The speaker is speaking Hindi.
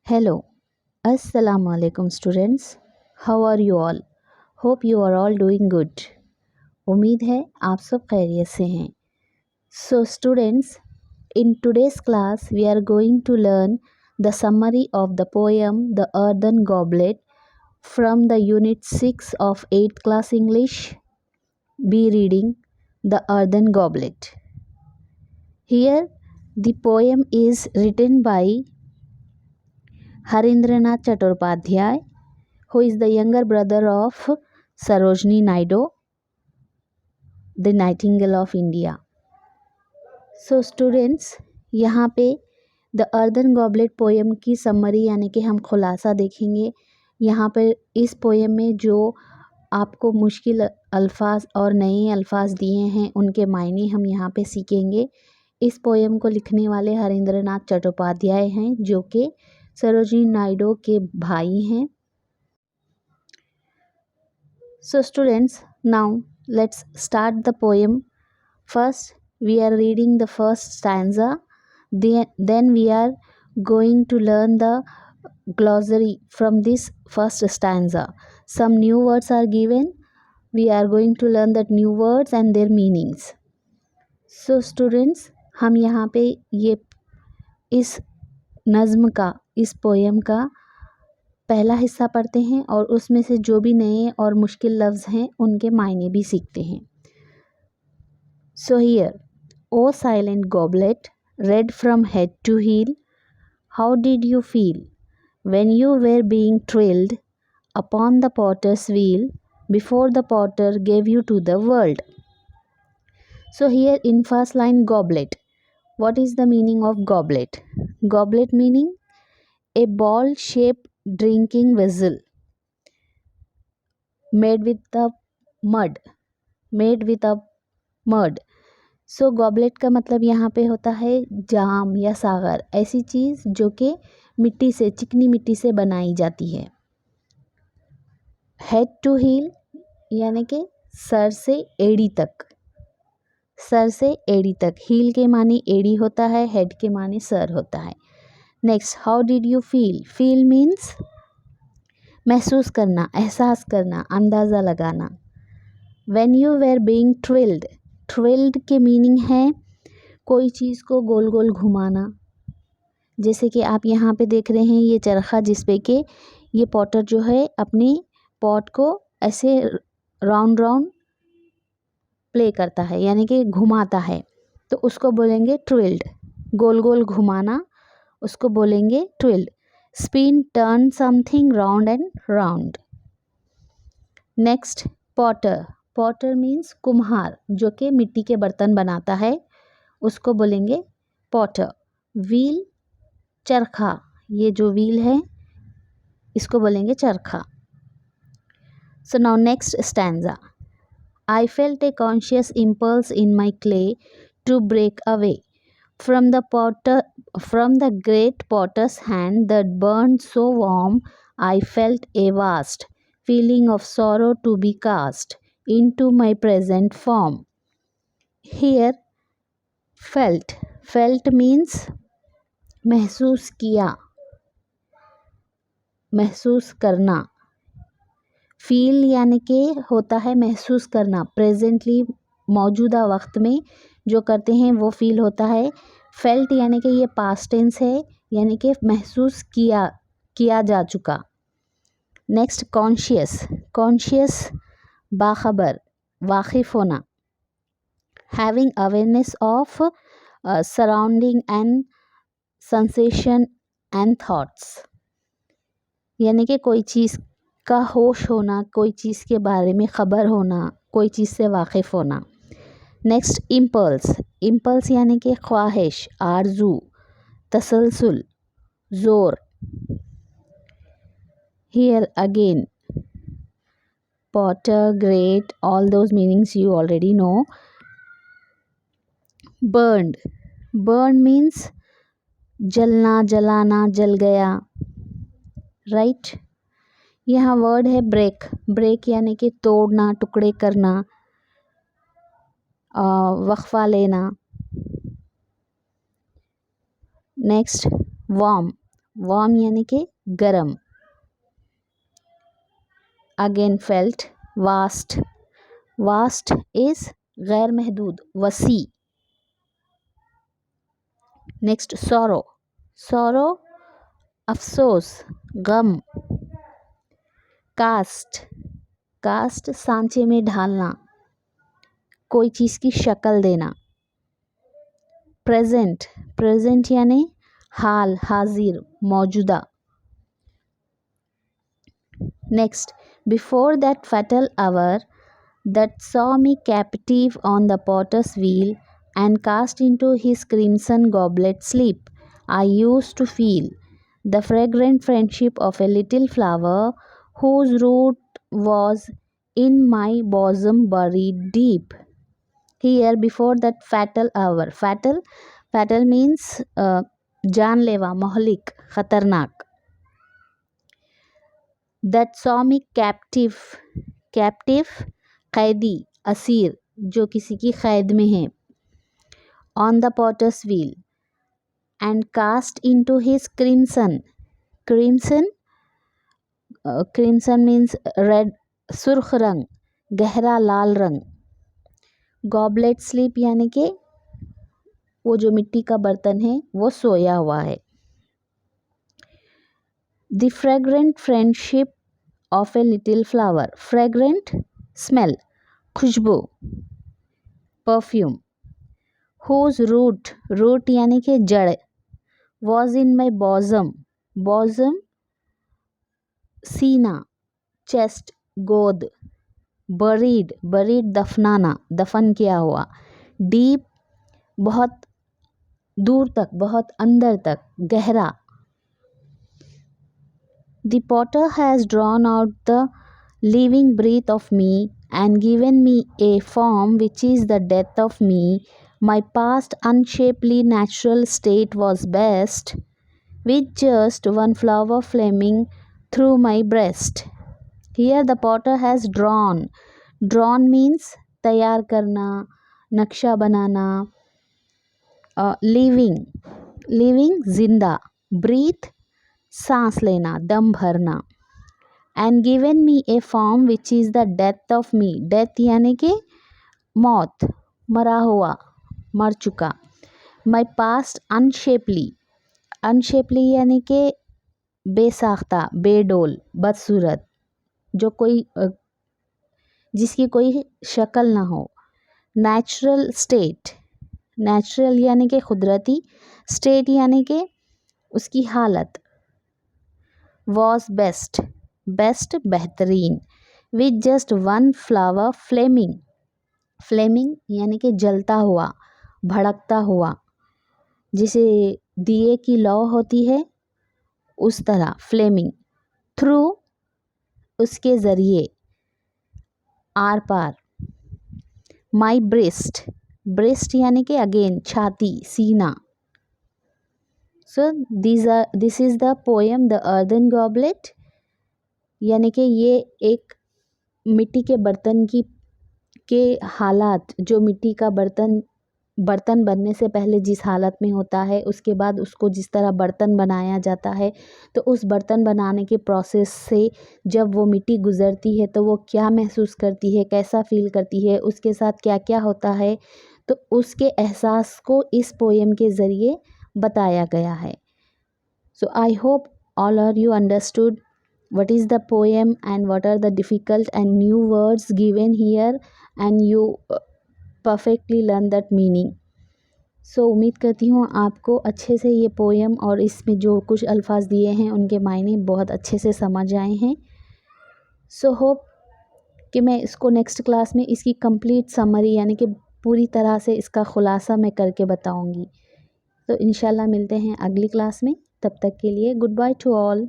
Hello, Assalamu alaikum students. How are you all? Hope you are all doing good. उम्मीद है आप सब खैरियत से हैं. So students, in today's class we are going to learn the summary of the poem The Earthen Goblet from the Unit 6 of 8th class English. Be reading The Earthen Goblet. Here the poem is written by Harindranath Chattopadhyay, who is the younger brother of Sarojini Naidu, the Nightingale of India. So students, यहाँ पे द अर्दन गॉबलेट पोएम की समरी यानी कि हम खुलासा देखेंगे. यहाँ पर इस पोएम में जो आपको मुश्किल अल्फाज और नए अल्फाज दिए हैं उनके मायने हम यहाँ पे सीखेंगे. इस पोएम को लिखने वाले हरिंद्रनाथ चट्टोपाध्याय हैं जो कि सरोजिनी नायडू के भाई हैं. So students, now let's start the poem. First we are reading the first stanza, then we are going to learn the glossary from this first stanza. Some new words are given. We are going to learn that new words and their meanings. So students, हम यहाँ पे ये इस नज़्म का, इस पोएम का पहला हिस्सा पढ़ते हैं और उसमें से जो भी नए और मुश्किल लफ्ज़ हैं उनके मायने भी सीखते हैं. So here, O silent goblet, red from head to heel, how did you feel when you were being trilled upon the potter's wheel before the potter gave you to the world? So here in first line, goblet. What is the meaning of goblet? Goblet meaning a ball-shaped drinking vessel made with a mud. So goblet का मतलब यहाँ पे होता है जाम या सागर, ऐसी चीज़ जो कि मिट्टी से, चिकनी मिट्टी से बनाई जाती है. हेड टू हील यानी कि सर से एड़ी तक. हील के माने एड़ी होता है, हेड के माने सर होता है. Next, how did you feel. Feel means महसूस करना, एहसास करना, अंदाज़ा लगाना. When you where being trilled के मीनिंग है कोई चीज़ को गोल गोल घुमाना. जैसे कि आप यहाँ पे देख रहे हैं ये चरखा जिस पे कि ये पॉटर जो है अपने पॉट को ऐसे राउंड प्ले करता है यानी कि घुमाता है, तो उसको बोलेंगे ट्विल्ड. गोल गोल घुमाना उसको बोलेंगे twirled. Spin, turn something round and round. Next, potter means कुम्हार जो कि मिट्टी के बर्तन बनाता है, उसको बोलेंगे पॉटर. व्हील, चरखा, ये जो व्हील है इसको बोलेंगे चरखा. So now next stanza. I felt a conscious impulse in my clay to break away from the great potter's hand that burned so warm. I felt a vast feeling of sorrow to be cast into my present form. Here, felt means महसूस किया, महसूस करना. फील यानी कि होता है महसूस करना, प्रेजेंटली मौजूदा वक्त में जो करते हैं वो फील होता है. फेल्ट यानी कि ये पास्ट टेंस है यानी कि महसूस किया जा चुका. नेक्स्ट, कॉन्शियस बाखबर, वाकिफ होना. Having awareness of surrounding and sensation and thoughts यानी कि कोई चीज़ का होश होना, कोई चीज़ के बारे में ख़बर होना, कोई चीज़ से वाकिफ़ होना. नेक्स्ट, इम्पल्स यानी कि ख्वाहिश, आरजू, तसलसल, ज़ोर. Here again Potter, great, all those meanings you already know. Burn means जलना, जलाना, जल गया, राइट. यहाँ वर्ड है ब्रेक यानी कि तोड़ना, टुकड़े करना, वक्फा लेना. नेक्स्ट, वार्म warm यानी कि गरम. Again felt, vast. Vast is गैर महदूद, वसी. Next sorrow. Sorrow अफसोस, गम. Cast. Cast सांचे में ढालना, कोई चीज़ की शक्ल देना. Present. Present यानी हाल, हाजिर, मौजूदा. Next, before that fatal hour that saw me captive on the potter's wheel and cast into his crimson goblet sleep, I used to feel the fragrant friendship of a little flower whose root was in my bosom buried deep. Here, before that fatal hour. Fatal means जानलेवा, मोहलिक, खतरनाक. That saw me captive. कैदी, असीर, जो किसी की कैद में है. On the potter's wheel and cast into his crimson. Crimson means red, सुर्ख रंग, गहरा लाल रंग. गॉबलेट स्लीप यानी कि वो जो मिट्टी का बर्तन है वो सोया हुआ है. The fragrant friendship of a little flower. Fragrant smell, Khushboo, perfume. Whose root यानी कि जड़. Was in my bosom. सीना, chest, गोद. Buried दफनाना, दफन किया हुआ. Deep बहुत दूर तक, बहुत अंदर तक, गहरा. The potter has drawn out the living breath of me and given me a form which is the death of me. My past unshapely natural state was best, with just one flower flaming through my breast. Here the potter has drawn. Drawn means तैयार करना, नक्शा बनाना. living जिंदा. breathe सांस लेना, दम भरना. and given me a form which is the death of me. death यानी कि मौत, मरा हुआ, मर चुका. my past unshapely यानी कि बेसाख्ता, बेडोल, बदसूरत, जो कोई जिसकी कोई शक्ल ना हो. Natural state. नेचुरल यानी कि कुदरती, स्टेट यानी कि उसकी हालत. was best बेहतरीन. with just one flower flaming यानी कि जलता हुआ, भड़कता हुआ, जिसे दिए की लौ होती है उस तरह. फ्लेमिंग. थ्रू उसके ज़रिए, आर पार. माई ब्रेस्ट यानी कि अगेन छाती, सीना. So this is the poem the earthen goblet. यानी कि ये एक मिट्टी के बर्तन के हालात, जो मिट्टी का बर्तन बनने से पहले जिस हालत में होता है, उसके बाद उसको जिस तरह बर्तन बनाया जाता है, तो उस बर्तन बनाने के प्रोसेस से जब वो मिट्टी गुज़रती है तो वो क्या महसूस करती है, कैसा फील करती है, उसके साथ क्या क्या होता है, तो उसके एहसास को इस पोएम के ज़रिए बताया गया है. So I hope all are you understood what is the poem and what are the difficult and new words given here and you perfectly learn that meaning. सो उम्मीद करती हूँ आपको अच्छे से ये पोएम और इसमें जो कुछ अल्फाज दिए हैं उनके मायने बहुत अच्छे से समझ आए हैं. सो होप कि मैं इसको नेक्स्ट क्लास में इसकी कंप्लीट समरी यानी कि पूरी तरह से इसका ख़ुलासा मैं करके बताऊँगी. तो इंशाल्लाह मिलते हैं अगली क्लास में. तब तक के लिए गुड बाय टू ऑल.